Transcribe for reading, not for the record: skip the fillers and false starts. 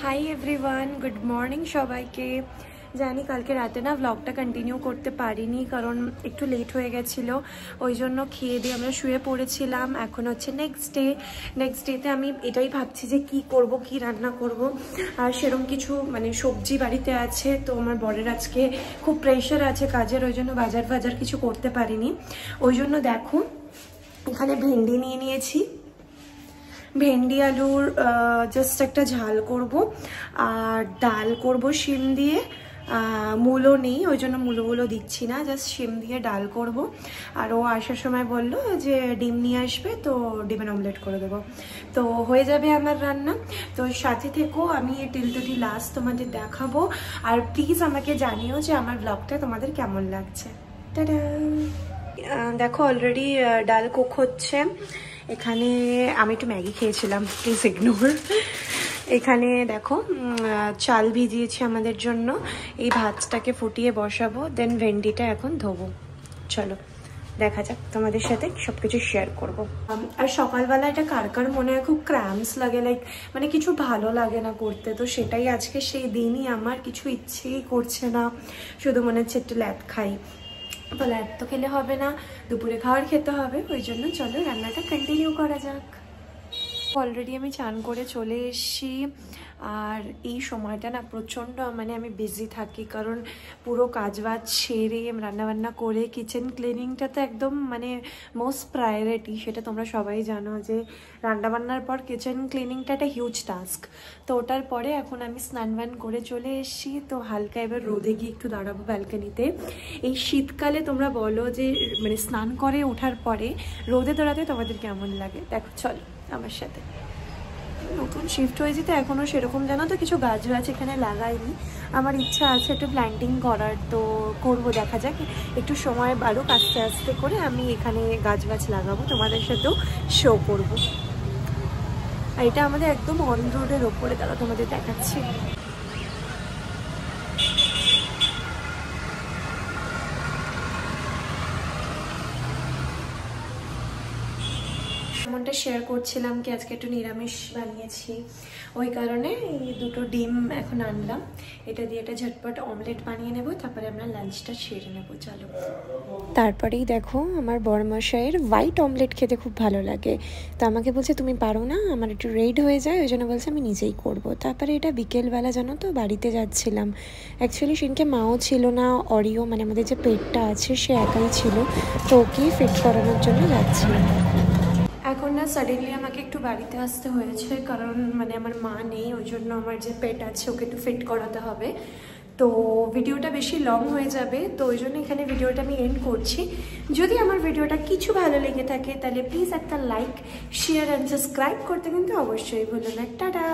Hi everyone, good morning সবাইকে। জানি কালকে রাতে না ব্লগটা কন্টিনিউ করতে পারিনি, কারণ একটু লেট হয়ে গেছিলো। ওই জন্য খেয়ে দিয়ে আমরা শুয়ে পড়েছিলাম। এখন হচ্ছে নেক্সট ডেতে আমি এটাই ভাবছি যে কি করব, কি রান্না করব। আর সেরকম কিছু মানে সবজি বাড়িতে আছে, তো আমার বরের আজকে খুব প্রেশার আছে কাজের, ওই জন্য বাজার কিছু করতে পারিনি। ওই জন্য দেখো এখানে ভেন্ডি নিয়ে নিয়েছি, ভেন্ডি আলুর জাস্ট একটা ঝাল করব, আর ডাল করব শিম দিয়ে। মূলো নেই, ওই জন্য মূলোগুলো দিচ্ছি না, জাস্ট শিম দিয়ে ডাল করব। আর ও আসার সময় বললো যে ডিম নিয়ে আসবে, তো ডিমের অমলেট করে দেবো। তো হয়ে যাবে আমার রান্না। তো সাথে থেকেও আমি টিল টু দি লাস্ট তোমাদের দেখাবো। আর প্লিজ আমাকে জানিও যে আমার ব্লগটা তোমাদের কেমন লাগছে। টাটা। দেখো অলরেডি ডাল কুক হচ্ছে। এখানে আমি একটু ম্যাগি খেয়েছিলাম, প্লিজ ইগনোর। এখানে দেখো চাল ভিজিয়েছি আমাদের জন্য, এই ভাতটাকে ফুটিয়ে বসাবো, দেন ভেন্ডিটা এখন ধোবো। চলো দেখা যাক, তোমাদের সাথে সবকিছু শেয়ার করব। আর সকালবেলা এটা কার কার মনে হয় খুব ক্র্যাম্পস লাগে, লাইক মানে কিছু ভালো লাগে না করতে, তো সেটাই আজকে সেই দিনই। আমার কিছু ইচ্ছেই করছে না, শুধু মনে হচ্ছে একটু ল্যাদ খাই। তো ল্যাদ তো খেলে হবে না, দুপুরে খাবার খেতে হবে, ওই জন্য চলো রান্নাটা কন্টিনিউ করা যাক। অলরেডি আমি চান করে চলে এসেছি। আর এই সময়টা না প্রচণ্ড মানে আমি বিজি থাকি, কারণ পুরো কাজবাজ সেরে রান্নাবান্না করে কিচেন ক্লিনিংটা তো একদম মানে মোস্ট প্রায়োরিটি। সেটা তোমরা সবাই জানো যে রান্নাবান্নার পর কিচেন ক্লিনিংটা একটা হিউজ টাস্ক। তো ওটার পরে এখন আমি স্নান করে চলে এসেছি। তো হালকা এবার রোদে গিয়ে একটু দাঁড়াবো ব্যালকনিতে। এই শীতকালে তোমরা বলো যে মানে স্নান করে ওঠার পরে রোদে দাঁড়াতে তোমাদের কেমন লাগে? দেখো চলো আমার সাথে। নতুন শিফট হয়েছি তো এখনও সেরকম জানো তো কিছু গাছ এখানে লাগাইনি। আমার ইচ্ছা আছে একটু প্ল্যান্টিং করার, তো করবো, দেখা যাক। একটু সময় বাড়ুক, আস্তে আস্তে করে আমি এখানে গাছ লাগাবো, তোমাদের সাথেও শো করবো। আর এটা আমাদের একদম অন রোডের ওপরে, তারা তোমাদের দেখাচ্ছি। এমনটা শেয়ার করছিলাম কি আজকে একটু নিরামিষ বানিয়েছি, ওই কারণে এই দুটো ডিম এখন আনলাম। এটা দিয়ে একটা ঝটপট অমলেট বানিয়ে নেব, তারপরে আমরা লাঞ্চটা সেরে নেবো। চলো। তারপরেই দেখো আমার বড়মশাইয়ের হোয়াইট অমলেট খেতে খুব ভালো লাগে, তো আমাকে বলছে তুমি পারো না, আমার একটু রেড হয়ে যায়, ওই জন্য বলছে আমি নিজেই করব। তারপরে এটা বিকেলবেলা জানো তো বাড়িতে যাচ্ছিলাম। অ্যাকচুয়ালি সেদিনকে মাও ছিল না, অরিও মানে আমাদের যে পেটটা আছে সে একাই ছিল, তো ওকেই ফিট করানোর জন্য যাচ্ছিলাম। এখন না সাডেনলি আমাকে একটু বাড়িতে আসতে হয়েছে, কারণ মানে আমার মা নেই, ওই জন্য আমার যে পেট আছে ওকে একটু ফিট করাতে হবে। তো ভিডিওটা বেশি লং হয়ে যাবে, তো ওই জন্য এখানে ভিডিওটা আমি এন্ড করছি। যদি আমার ভিডিওটা কিছু ভালো লেগে থাকে তাহলে প্লিজ একটা লাইক, শেয়ার অ্যান্ড সাবস্ক্রাইব করতে কিন্তু অবশ্যই ভুলো না। টাটা।